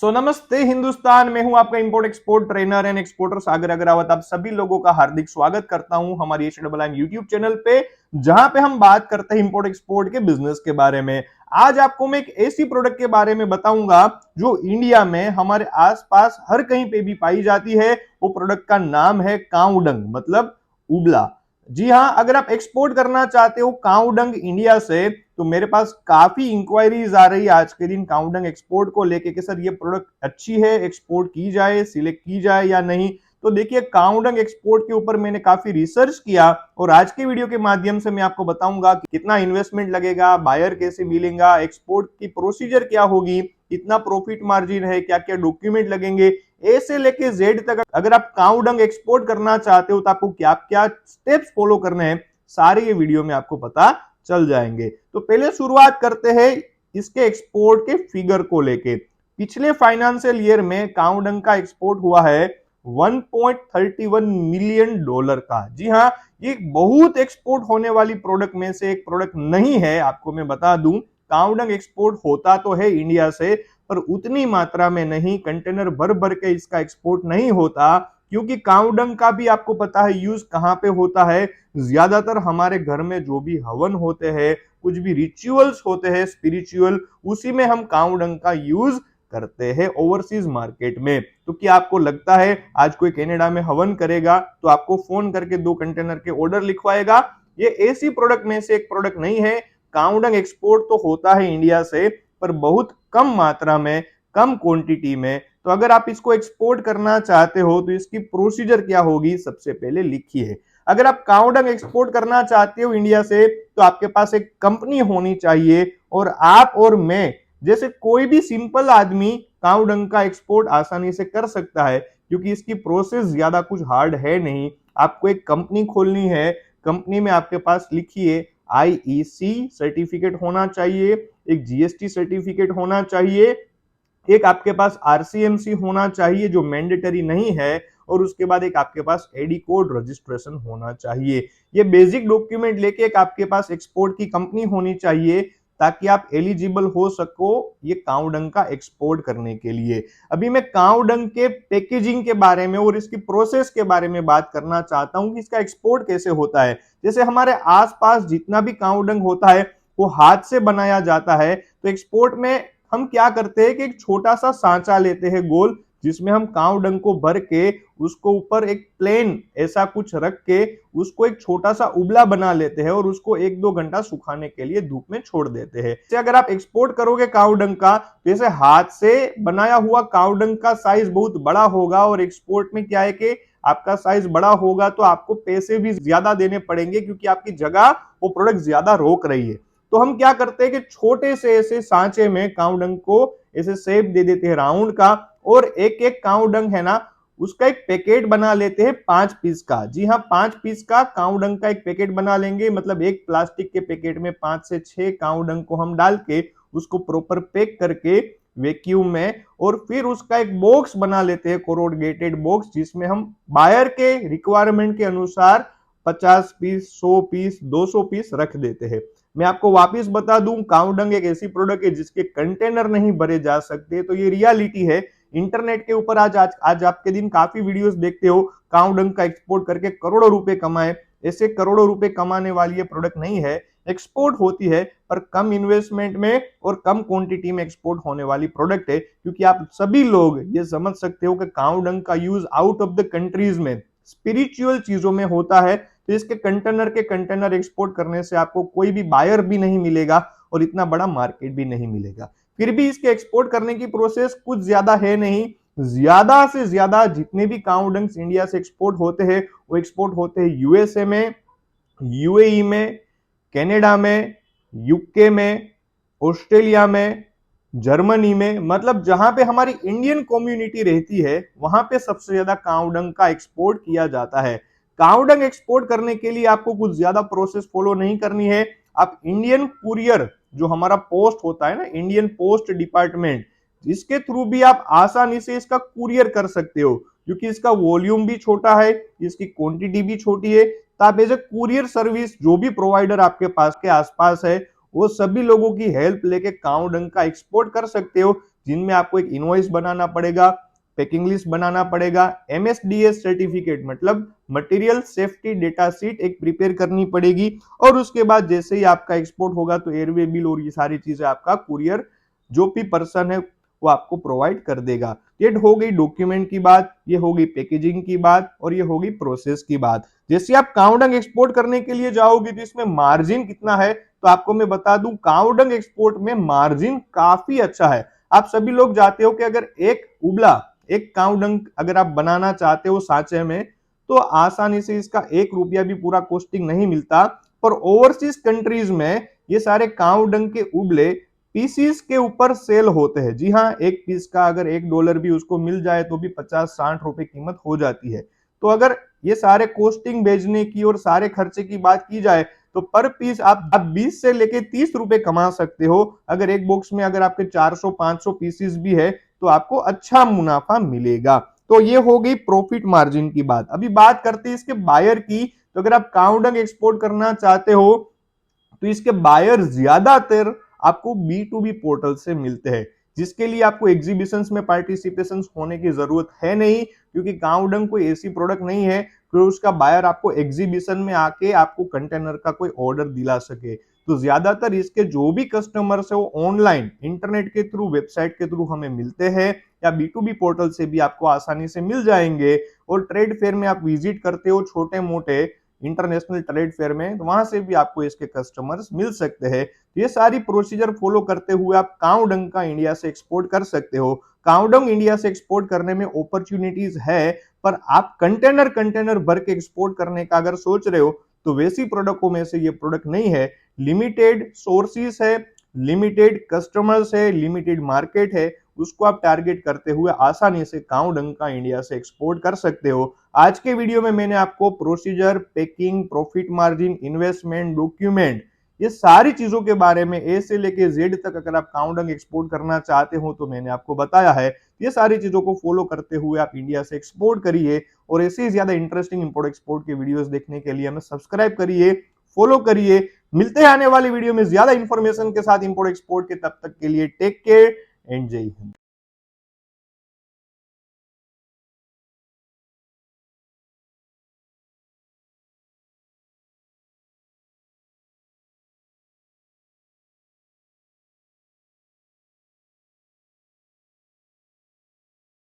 नमस्ते हिंदुस्तान में हूं आपका import export trainer and exporter Sagar Agrawat. आप सभी लोगों का हार्दिक स्वागत करता हूं हमारी एच यूट्यूब चैनल पे, जहां पे हम बात करते हैं इंपोर्ट एक्सपोर्ट के बिजनेस के बारे में। आज आपको मैं एक ऐसी प्रोडक्ट के बारे में बताऊंगा जो इंडिया में हमारे आसपास हर कहीं पे भी पाई जाती है। वो प्रोडक्ट का नाम है काऊ डंग, मतलब उबला। जी हाँ, अगर आप एक्सपोर्ट करना चाहते हो काऊ डंग इंडिया से, तो मेरे पास काफी इंक्वायरीज आ रही है आज के दिन काऊ डंग एक्सपोर्ट को लेके कि सर ये प्रोडक्ट अच्छी है, एक्सपोर्ट की जाए, सिलेक्ट की जाए या नहीं। तो देखिए, काऊ डंग एक्सपोर्ट के ऊपर मैंने काफी रिसर्च किया और आज के वीडियो के माध्यम से मैं आपको बताऊंगा कि कितना इन्वेस्टमेंट लगेगा, बायर कैसे मिलेगा, एक्सपोर्ट की प्रोसीजर क्या होगी, कितना प्रॉफिट मार्जिन है, क्या क्या डॉक्यूमेंट लगेंगे, ए से लेके जेड तक। अगर आप काऊ डंग एक्सपोर्ट करना चाहते हो तो आपको क्या क्या स्टेप्स फॉलो करने हैं, सारे ये वीडियो में आपको पता चल जाएंगे। तो पहले शुरुआत करते हैं इसके एक्सपोर्ट के फिगर को लेके। पिछले फाइनेंशियल ईयर में काऊ डंग का एक्सपोर्ट हुआ है 1.31 मिलियन डॉलर का। जी हाँ, ये बहुत एक्सपोर्ट होने वाली प्रोडक्ट में से एक प्रोडक्ट नहीं है। आपको मैं बता दूं, काऊ डंग एक्सपोर्ट होता तो है इंडिया से, पर उतनी मात्रा में नहीं। कंटेनर भर भर के इसका एक्सपोर्ट नहीं होता, क्योंकि काऊ डंग का भी आपको पता है यूज कहां पे होता है। ज्यादातर हमारे घर में जो भी हवन होते हैं, कुछ भी रिचुअल्स होते हैं स्पिरिचुअल, उसी में हम काऊ डंग का यूज करते हैं ओवरसीज मार्केट में। तो क्या आपको लगता है आज कोई कनाडा में हवन करेगा तो आपको फोन करके 2 कंटेनर के ऑर्डर लिखवाएगा? ये ऐसी प्रोडक्ट में से एक प्रोडक्ट नहीं है। काऊ डंग एक्सपोर्ट तो होता है इंडिया से, पर बहुत कम मात्रा में, कम क्वांटिटी में। तो अगर आप इसको एक्सपोर्ट करना चाहते हो तो इसकी प्रोसीजर क्या होगी, सबसे पहले लिखिए। अगर आप काऊ डंग एक्सपोर्ट करना चाहते हो इंडिया से, तो आपके पास एक कंपनी होनी चाहिए, और आप और मैं जैसे कोई भी सिंपल आदमी काऊ डंग का एक्सपोर्ट आसानी से कर सकता है, क्योंकि इसकी प्रोसेस ज्यादा कुछ हार्ड है नहीं। आपको एक कंपनी खोलनी है, कंपनी में आपके पास लिखिए आईईसी सर्टिफिकेट होना चाहिए, एक जीएसटी सर्टिफिकेट होना चाहिए, एक आपके पास आरसीएमसी होना चाहिए जो मैंडेटरी नहीं है, और उसके बाद एक आपके पास एडी कोड रजिस्ट्रेशन होना चाहिए। ये बेसिक डॉक्यूमेंट लेके एक आपके पास एक्सपोर्ट की कंपनी होनी चाहिए, ताकि आप एलिजिबल हो सको ये काऊ डंग का एक्सपोर्ट करने के लिए। अभी मैं काऊ डंग के पैकेजिंग के बारे में और इसकी प्रोसेस के बारे में बात करना चाहता हूं कि इसका एक्सपोर्ट कैसे होता है। जैसे हमारे आसपास जितना भी काऊ डंग होता है वो हाथ से बनाया जाता है, तो एक्सपोर्ट में हम क्या करते हैं कि एक छोटा सा सांचा लेते हैं गोल, जिसमें हम काऊ डंग को भर के उसको ऊपर एक प्लेन ऐसा कुछ रख के उसको एक छोटा सा उबला बना लेते हैं, और उसको 1-2 घंटा सुखाने के लिए धूप में छोड़ देते हैं। जैसे अगर आप एक्सपोर्ट करोगे काऊ डंग का, तो जैसे हाथ से बनाया हुआ काऊ डंग का साइज बहुत बड़ा होगा, और एक्सपोर्ट में क्या है कि आपका साइज बड़ा होगा तो आपको पैसे भी ज्यादा देने पड़ेंगे, क्योंकि आपकी जगह वो प्रोडक्ट ज्यादा रोक रही है। तो हम क्या करते हैं कि छोटे से ऐसे सांचे में काऊ डंग को ऐसे शेप दे देते हैं राउंड का, और एक एक काऊ डंग है ना, उसका एक पैकेट बना लेते हैं 5 पीस का। जी हाँ, 5 पीस का काऊ डंग का एक पैकेट बना लेंगे, मतलब एक प्लास्टिक के पैकेट में 5 से 6 काऊ डंग को हम डाल के उसको प्रॉपर पैक करके वैक्यूम में, और फिर उसका एक बॉक्स बना लेते हैं, कोरोगेटेड बॉक्स, जिसमें हम बायर के रिक्वायरमेंट के अनुसार 50 पीस, 100 पीस, 200 पीस रख देते हैं। मैं आपको वापस बता दूं, काऊ डंग एक ऐसी प्रोडक्ट है जिसके कंटेनर नहीं भरे जा सकते, तो ये रियलिटी है। इंटरनेट के ऊपर आज आपके दिन काफी वीडियोस देखते हो, काऊ डंग का एक्सपोर्ट करके करोड़ों रुपए कमाए। ऐसे करोड़ों रुपए कमाने वाली ये प्रोडक्ट नहीं है। एक्सपोर्ट होती है, पर कम इन्वेस्टमेंट में और कम क्वांटिटी में एक्सपोर्ट होने वाली प्रोडक्ट है, क्योंकि आप सभी लोग ये समझ सकते हो कि काऊ डंग का use out of the countries में स्पिरिचुअल चीजों में होता है। तो इसके कंटेनर के कंटेनर एक्सपोर्ट करने से आपको कोई भी बायर भी नहीं मिलेगा, और इतना बड़ा मार्केट भी नहीं मिलेगा। फिर भी इसके एक्सपोर्ट करने की प्रोसेस कुछ ज्यादा है नहीं। ज्यादा से ज्यादा जितने भी काऊ डंग्स इंडिया से एक्सपोर्ट होते हैं, वो एक्सपोर्ट होते हैं यूएसए में, यूएई में, कनाडा में, यूके में, ऑस्ट्रेलिया में, जर्मनी में। मतलब जहां पे हमारी इंडियन कम्युनिटी रहती है, वहां पे सबसे ज्यादा काऊ डंग का एक्सपोर्ट किया जाता है। काऊ डंग एक्सपोर्ट करने के लिए आपको कुछ ज्यादा प्रोसेस फॉलो नहीं करनी है। आप इंडियन कुरियर, जो हमारा पोस्ट होता है ना, इंडियन पोस्ट डिपार्टमेंट, इसके थ्रू भी आप आसानी से इसका कुरियर कर सकते हो, क्योंकि इसका वॉल्यूम भी छोटा है, इसकी क्वांटिटी भी छोटी है। तो आप एज ए कुरियर सर्विस, जो भी प्रोवाइडर आपके पास के आसपास है, वो सभी लोगों की हेल्प लेके काऊ डंग का एक्सपोर्ट कर सकते हो, जिनमें आपको एक इनवॉइस बनाना पड़ेगा, पैकिंग लिस्ट बनाना पड़ेगा, एमएसडीएस सर्टिफिकेट मतलब मटेरियल सेफ्टी डेटा शीट एक प्रिपेयर करनी पड़ेगी, और उसके बाद जैसे ही आपका एक्सपोर्ट होगा तो एयरवे बिल और ये सारी चीजें आपका कुरियर जो भी पर्सन है वो आपको प्रोवाइड कर देगा। ये हो गई डॉक्यूमेंट की बात, ये हो गई पैकेजिंग की बात, और ये होगी प्रोसेस की बात। जैसे आप काउडंग एक्सपोर्ट करने के लिए जाओगे तो इसमें मार्जिन कितना है, तो आपको मैं बता दूं काउडंग एक्सपोर्ट में मार्जिन काफी अच्छा है। आप सभी लोग जाते हो कि अगर एक उबला एक काउडंग अगर आप बनाना चाहते हो सांचे में, तो आसानी से इसका 1 रुपया भी पूरा कॉस्टिंग नहीं मिलता। पर ओवरसीज कंट्रीज में ये सारे काउडंग के उबले पीसीस के ऊपर सेल होते हैं। जी हाँ, एक पीस का अगर $1 भी उसको मिल जाए तो भी 50-60 रुपए कीमत हो जाती है। तो अगर ये सारे कॉस्टिंग भेजने की और सारे खर्चे की बात की जाए तो पर पीस आप 20 से लेके 30 रुपए कमा सकते हो। अगर एक बॉक्स में अगर आपके 400-500 पीसीस भी है तो आपको अच्छा मुनाफा मिलेगा। तो ये हो गई प्रॉफिट मार्जिन की बात। अभी बात करते हैं इसके बायर की। तो अगर आप काउडंग एक्सपोर्ट करना चाहते हो तो इसके बायर ज्यादातर आपको B2B पोर्टल से मिलते हैं, जिसके लिए आपको एग्जीबिशंस में पार्टिसिपेशन होने की जरूरत है नहीं, क्योंकि काउडंग कोई ऐसी प्रोडक्ट नहीं है कि उसका बायर आपको एग्जीबिशन में आके आपको कंटेनर का कोई ऑर्डर दिला सके। तो ज्यादातर इसके जो भी कस्टमर्स है वो ऑनलाइन इंटरनेट के थ्रू, वेबसाइट के थ्रू हमें मिलते हैं, या B2B पोर्टल से भी आपको आसानी से मिल जाएंगे। और ट्रेड फेयर में आप विजिट करते हो छोटे मोटे इंटरनेशनल ट्रेड फेयर में, तो वहां से भी आपको इसके कस्टमर्स मिल सकते हैं। ये सारी प्रोसीजर फॉलो करते हुए आप काउडंग का इंडिया से एक्सपोर्ट कर सकते हो। काउडंग इंडिया से एक्सपोर्ट करने में अपॉर्चुनिटीज है, पर आप कंटेनर कंटेनर भर के एक्सपोर्ट करने का अगर सोच रहे हो तो वैसी प्रोडक्टों में से ये प्रोडक्ट नहीं है। लिमिटेड सोर्सेस है, लिमिटेड कस्टमर्स है, लिमिटेड मार्केट है, उसको आप टारगेट करते हुए आसानी से काउडंग का इंडिया से एक्सपोर्ट कर सकते हो। आज के वीडियो में मैंने आपको procedure, packing, profit margin, investment, document, ये सारी चीजों के बारे में ए से लेके जेड तक अगर आप काउडंग एक्सपोर्ट करना चाहते हो तो मैंने आपको बताया है। ये सारी चीजों को फॉलो करते हुए आप इंडिया से एक्सपोर्ट करिए, और ऐसे ही ज्यादा इंटरेस्टिंग इंपोर्ट एक्सपोर्ट के वीडियोस देखने के लिए हमें सब्सक्राइब करिए, फॉलो करिए। मिलते हैं आने वाली वीडियो में ज्यादा इंफॉर्मेशन के साथ इंपोर्ट एक्सपोर्ट के। तब तक के लिए टेक केयर एंड जय हिंद।